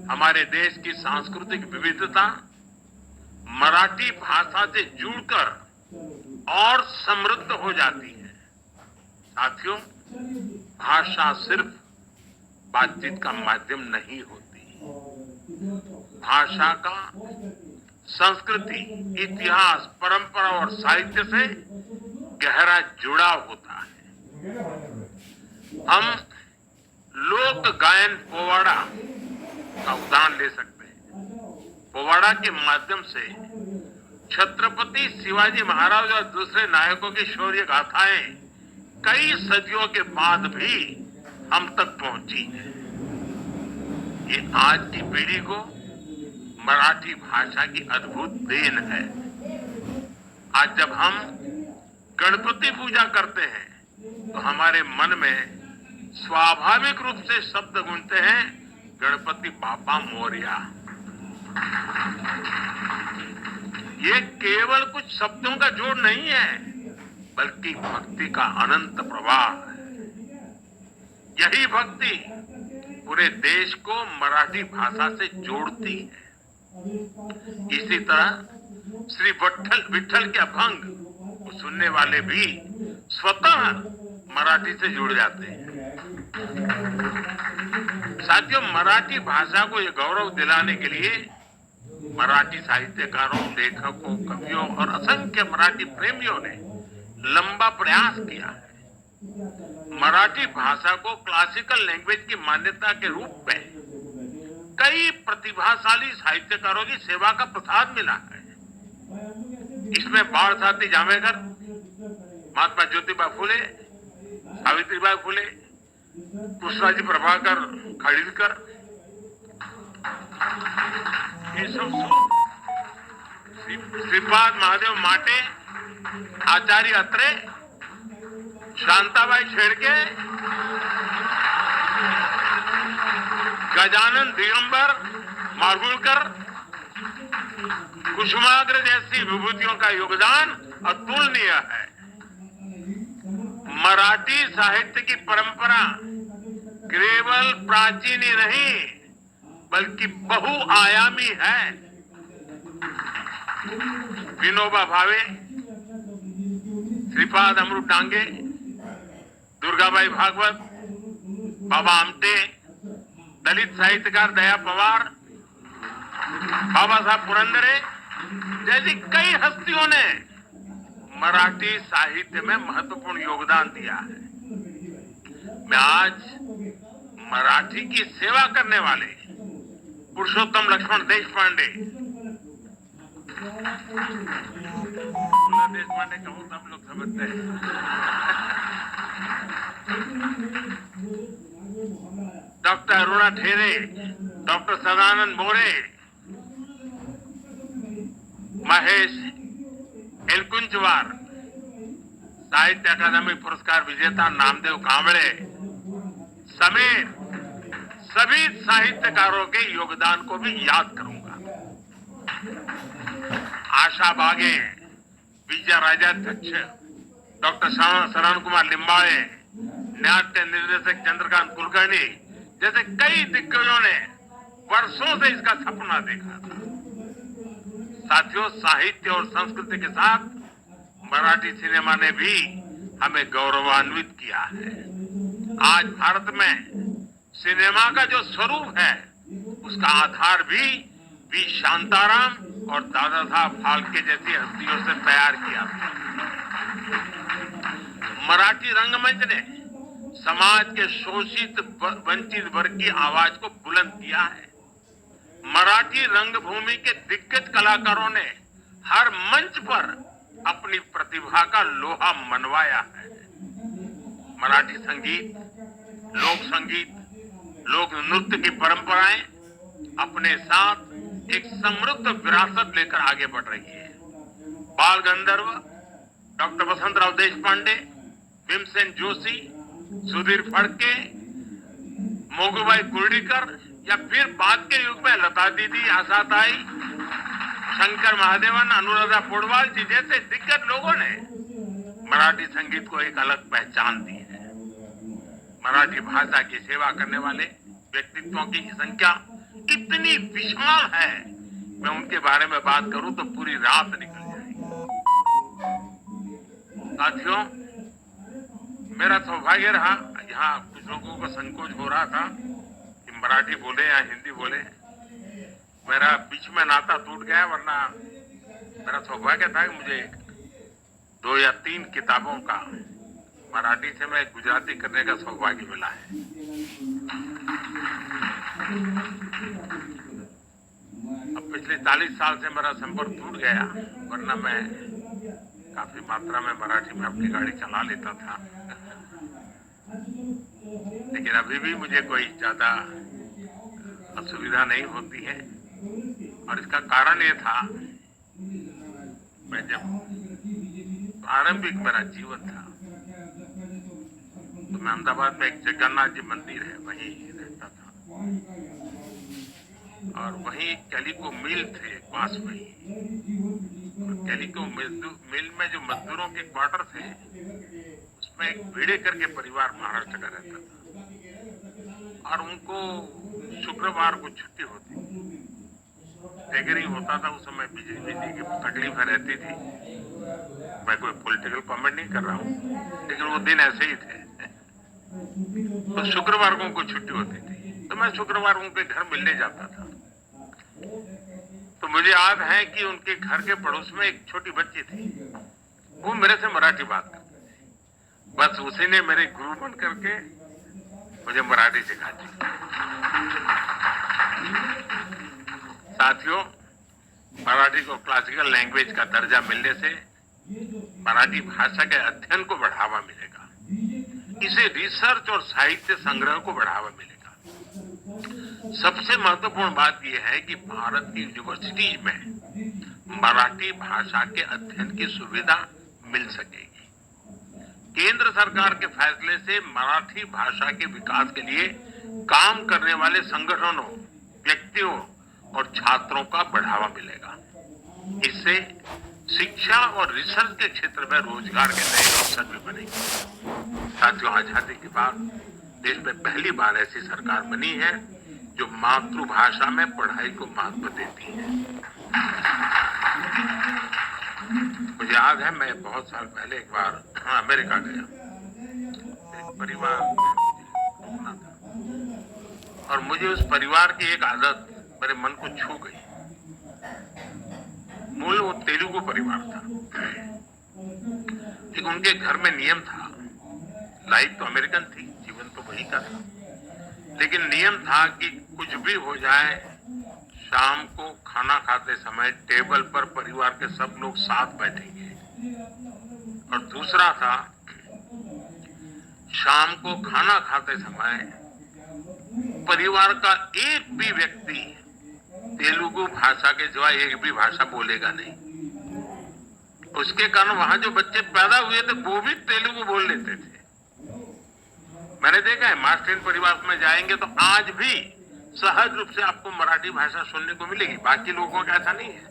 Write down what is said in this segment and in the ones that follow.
हमारे देश की सांस्कृतिक विविधता मराठी भाषा से जुड़कर और समृद्ध हो जाती है। साथियों, भाषा सिर्फ बातचीत का माध्यम नहीं होती। भाषा का संस्कृति, इतिहास, परंपरा और साहित्य से गहरा जुड़ाव होता है। हम लोक गायन पोवाड़ा का उदाहरण ले सकते हैं। पोवाड़ा के माध्यम से छत्रपति शिवाजी महाराज और दूसरे नायकों की शौर्य गाथाएं कई सदियों के बाद भी हम तक पहुंची है। ये आज की पीढ़ी को मराठी भाषा की अद्भुत देन है। आज जब हम गणपति पूजा करते हैं तो हमारे मन में स्वाभाविक रूप से शब्द गूंजते हैं, गणपति बाप्पा मोरया। ये केवल कुछ शब्दों का जोड़ नहीं है, बल्कि भक्ति का अनंत प्रवाह है। यही भक्ति पूरे देश को मराठी भाषा से जोड़ती है। इसी तरह श्री विठ्ठल के अभंग को सुनने वाले भी स्वतः मराठी से जुड़ जाते हैं। साथियों, मराठी भाषा को यह गौरव दिलाने के लिए मराठी साहित्यकारों, लेखकों, कवियों और असंख्य मराठी प्रेमियों ने लंबा प्रयास किया है। मराठी भाषा को क्लासिकल लैंग्वेज की मान्यता के रूप में कई प्रतिभाशाली साहित्यकारों की सेवा का प्रसाद मिला है। इसमें बाळ साथी जांभेकर, महात्मा ज्योतिबा फुले, सावित्रीबाई फुले, कृष्णाजी प्रभाकर खाडिलकर, श्रीपाद महादेव माटे, आचार्य अत्रे, शांताबाई छेड़के, गजानन दिगंबर माडगूळकर, कुसुमाग्रज जैसी विभूतियों का योगदान अतुलनीय है। मराठी साहित्य की परंपरा केवल प्राचीन ही नहीं, बल्कि बहुआयामी है। विनोबा भावे, श्रीपाद अमृत डांगे, दुर्गाबाई भागवत, बाबा आमटे, दलित साहित्यकार दया पवार, बाबा साहब पुरंदरे जैसी कई हस्तियों ने मराठी साहित्य में महत्वपूर्ण योगदान दिया है। मैं आज मराठी की सेवा करने वाले पुरुषोत्तम लक्ष्मण देशपांडे, देशपांडे कहूं सब लोग समझते हैं, डॉक्टर अरुणा ठेरे, डॉक्टर सदानंद मोरे, महेश एलकुंचवार, साहित्य अकादमी पुरस्कार विजेता नामदेव कांबळे समेत सभी साहित्यकारों के योगदान को भी याद करूंगा। आशा बागे, विजय राजाध्यक्ष, डॉक्टर शरण कुमार लिंबाळे, नाट्य निर्देशक चंद्रकांत कुलकर्णी जैसे कई दिग्गजों ने वर्षों से इसका सपना देखा था। साथियों, साहित्य और संस्कृति के साथ मराठी सिनेमा ने भी हमें गौरवान्वित किया है। आज भारत में सिनेमा का जो स्वरूप है, उसका आधार भी वी शांताराम और दादा साहब फाल्के जैसी हस्तियों से तैयार किया था। मराठी रंगमंच ने समाज के शोषित वंचित वर्ग की आवाज को बुलंद किया है। मराठी रंगभूमि के दिग्गज कलाकारों ने हर मंच पर अपनी प्रतिभा का लोहा मनवाया है। मराठी संगीत, लोक संगीत, लोक नृत्य की परंपराएं अपने साथ एक समृद्ध विरासत लेकर आगे बढ़ रही है। बाल गंधर्व डॉक्टर वसंतराव देशपांडे, भीमसेन जोशी, सुधीर फड़के, मोगूबाई कुर्डीकर या फिर बाद के युग में लता दीदी, आशाताई, शंकर महादेवन, अनुराधा पोडवाल जी जैसे दिग्गज लोगों ने मराठी संगीत को एक अलग पहचान दी है। मराठी भाषा की सेवा करने वाले व्यक्तित्वों की संख्या इतनी विशाल है, मैं उनके बारे में बात करूं तो पूरी रात निकल जाएगी। साथियों, मेरा सौभाग्य रहा, यहाँ कुछ लोगों को संकोच हो रहा था कि मराठी बोले या हिंदी बोले। मेरा बीच में नाता टूट गया, वरना मेरा सौभाग्य था कि मुझे 2 या 3 किताबों का मराठी से मैं गुजराती करने का सौभाग्य मिला है। अब पिछले 40 साल से मेरा संपर्क टूट गया, वरना मैं काफी मात्रा में मराठी में अपनी गाड़ी चला लेता था। लेकिन अभी भी मुझे कोई ज्यादा असुविधा नहीं होती है, और इसका कारण ये था, मैं जब प्रारंभिक मेरा जीवन था तो मैं अहमदाबाद में एक जगन्नाथ जी मंदिर है, वहीं रहता था, और वहीं कैलिको मिल थे पास में ही। कैलिको मिल में जो मजदूरों के क्वार्टर थे, उसमें एक भिड़े करके परिवार महाराष्ट्र का रहता था, और उनको शुक्रवार को छुट्टी होती थी। टैगरिंग होता था, उस समय बिजली की तकलीफ रहती थी। मैं कोई पॉलिटिकल कमेंट नहीं कर रहा हूँ, लेकिन वो दिन ऐसे ही थे। तो शुक्रवार को उनको छुट्टी होती थी, तो मैं शुक्रवार को उनके घर मिलने जाता था। तो मुझे याद है कि उनके घर के पड़ोस में एक छोटी बच्ची थी, वो मेरे से मराठी बात करती थी। बस उसी ने मेरे गुरु बन करके मुझे मराठी सिखा दी। साथियों, मराठी को क्लासिकल लैंग्वेज का दर्जा मिलने से मराठी भाषा के अध्ययन को बढ़ावा मिलेगा, इसे रिसर्च और साहित्य संग्रह को बढ़ावा मिलेगा। सबसे महत्वपूर्ण बात यह है कि भारत की यूनिवर्सिटीज में मराठी भाषा के अध्ययन की सुविधा मिल सकेगी। केंद्र सरकार के फैसले से मराठी भाषा के विकास के लिए काम करने वाले संगठनों, व्यक्तियों और छात्रों का बढ़ावा मिलेगा। इससे शिक्षा और रिसर्च के क्षेत्र में रोजगार के नए अवसर भी बनेंगे। साथियों, आजादी के बाद देश में पहली बार ऐसी सरकार बनी है जो मातृभाषा में पढ़ाई को महत्व देती है। मुझे याद है, मैं बहुत साल पहले एक बार अमेरिका गया, एक परिवार घूमना था, और मुझे उस परिवार की एक आदत मेरे मन को छू गई। मूल वो तेलुगु परिवार था, लेकिन उनके घर में नियम था, लाइफ तो अमेरिकन थी, जीवन तो वही का था, लेकिन नियम था कि कुछ भी हो जाए, शाम को खाना खाते समय टेबल पर परिवार के सब लोग साथ बैठेंगे। और दूसरा था, शाम को खाना खाते समय परिवार का एक भी व्यक्ति तेलुगु भाषा के सिवा एक भी भाषा बोलेगा नहीं। उसके कारण वहां जो बच्चे पैदा हुए थे वो भी तेलुगु बोल लेते थे। मैंने देखा है, मार्क्सियन परिवार में जाएंगे तो आज भी सहज रूप से आपको मराठी भाषा सुनने को मिलेगी। बाकी लोगों का ऐसा नहीं है,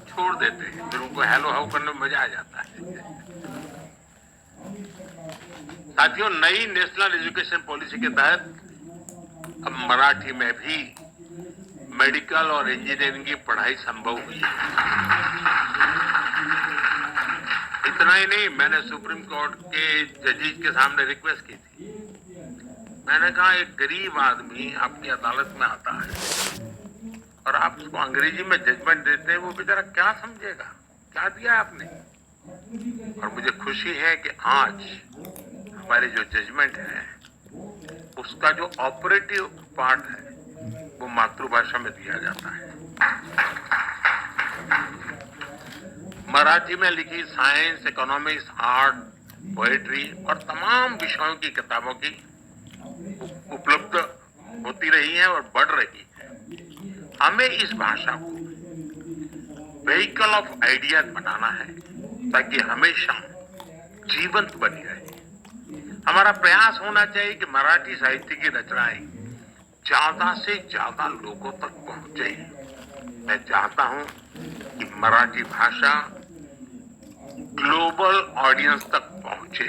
छोड़ देते हैं, फिर उनको हेलो हाउ करने में मजा आ जाता है। साथियों, नई नेशनल एजुकेशन पॉलिसी के तहत अब मराठी में भी मेडिकल और इंजीनियरिंग की पढ़ाई संभव हुई है। इतना ही नहीं, मैंने सुप्रीम कोर्ट के जजेस के सामने रिक्वेस्ट की थी। मैंने कहा, एक गरीब आदमी आपकी अदालत में आता है और आप उसको अंग्रेजी में जजमेंट देते हैं, वो बेचारा क्या समझेगा, क्या दिया आपने। और मुझे खुशी है कि आज हमारे जो जजमेंट है उसका जो ऑपरेटिव पार्ट है वो मातृभाषा में दिया जाता है। मराठी में लिखी साइंस, इकोनॉमिक्स, आर्ट, पोएट्री और तमाम विषयों की किताबों की उपलब्ध होती रही है और बढ़ रही है। हमें इस भाषा को व्हीकल ऑफ आइडियाज बनाना है ताकि हमेशा जीवंत बनी रहे। हमारा प्रयास होना चाहिए कि मराठी साहित्य की रचनाएं ज्यादा से ज्यादा लोगों तक पहुंचे। मैं चाहता हूं कि मराठी भाषा ग्लोबल ऑडियंस तक पहुंचे।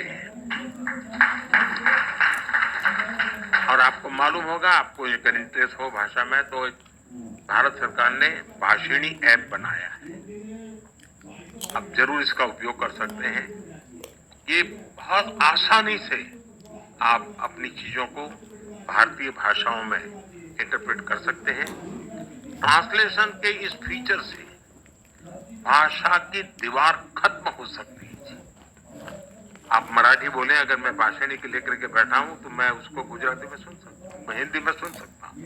और आपको मालूम होगा, आपको अगर इंटरेस्ट हो भाषा में, तो भारत सरकार ने भाषिणी ऐप बनाया है। आप जरूर इसका उपयोग कर सकते हैं। ये बहुत आसानी से आप अपनी चीजों को भारतीय भाषाओं में इंटरप्रेट कर सकते हैं। ट्रांसलेशन के इस फीचर से भाषा की दीवार खत्म हो सकती है। आप मराठी बोले, अगर मैं भाषिणी के लेकर के बैठा हूं तो मैं उसको गुजराती में सुन सकता हूं, मैं हिंदी में सुन सकता हूं।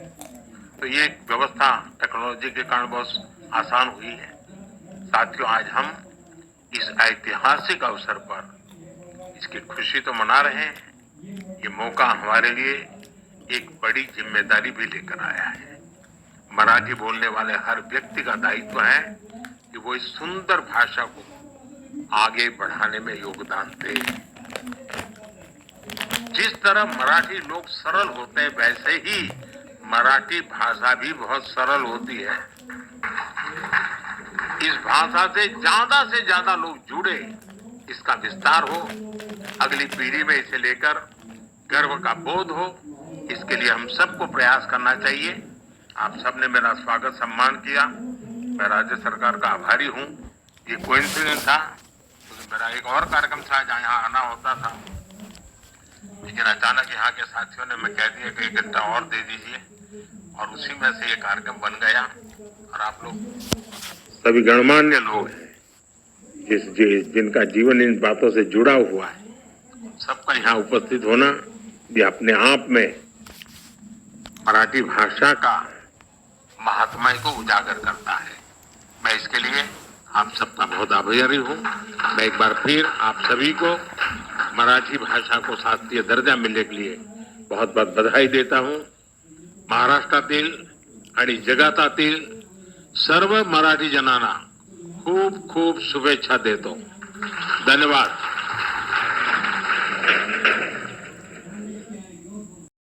तो ये व्यवस्था टेक्नोलॉजी के कारण बहुत आसान हुई है। साथियों, आज हम इस ऐतिहासिक अवसर पर इसकी खुशी तो मना रहे हैं, ये मौका हमारे लिए एक बड़ी जिम्मेदारी भी लेकर आया है। मराठी बोलने वाले हर व्यक्ति का दायित्व है कि वो इस सुंदर भाषा को आगे बढ़ाने में योगदान दे। जिस तरह मराठी लोग सरल होते हैं, वैसे ही मराठी भाषा भी बहुत सरल होती है। इस भाषा से ज्यादा लोग जुड़े, इसका विस्तार हो, अगली पीढ़ी में इसे लेकर गर्व का बोध हो, इसके लिए हम सबको प्रयास करना चाहिए। आप सबने मेरा स्वागत सम्मान किया, मैं राज्य सरकार का आभारी हूं। ये कोइंसिडेंस था, तो मेरा एक और कार्यक्रम था जहां यहाँ आना होता था, लेकिन अचानक यहाँ के साथियों ने मैं कह दिया कि 1 घंटा और दे दीजिए, और उसी में से ये कार्यक्रम बन गया। और आप लोग सभी गणमान्य लोग हैं जिनका जीवन इन बातों से जुड़ा हुआ है, सबका यहाँ उपस्थित होना ये अपने आप में मराठी भाषा का महात्म्य को उजागर करता है। मैं इसके लिए आप सबका बहुत आभारी हूँ। मैं एक बार फिर आप सभी को मराठी भाषा को शास्त्रीय दर्जा मिलने के लिए बहुत बहुत बधाई देता हूँ। महाराष्ट्रातील आणि जगातातील सर्व मराठी जनांना खूप खूप शुभेच्छा देतो। धन्यवाद।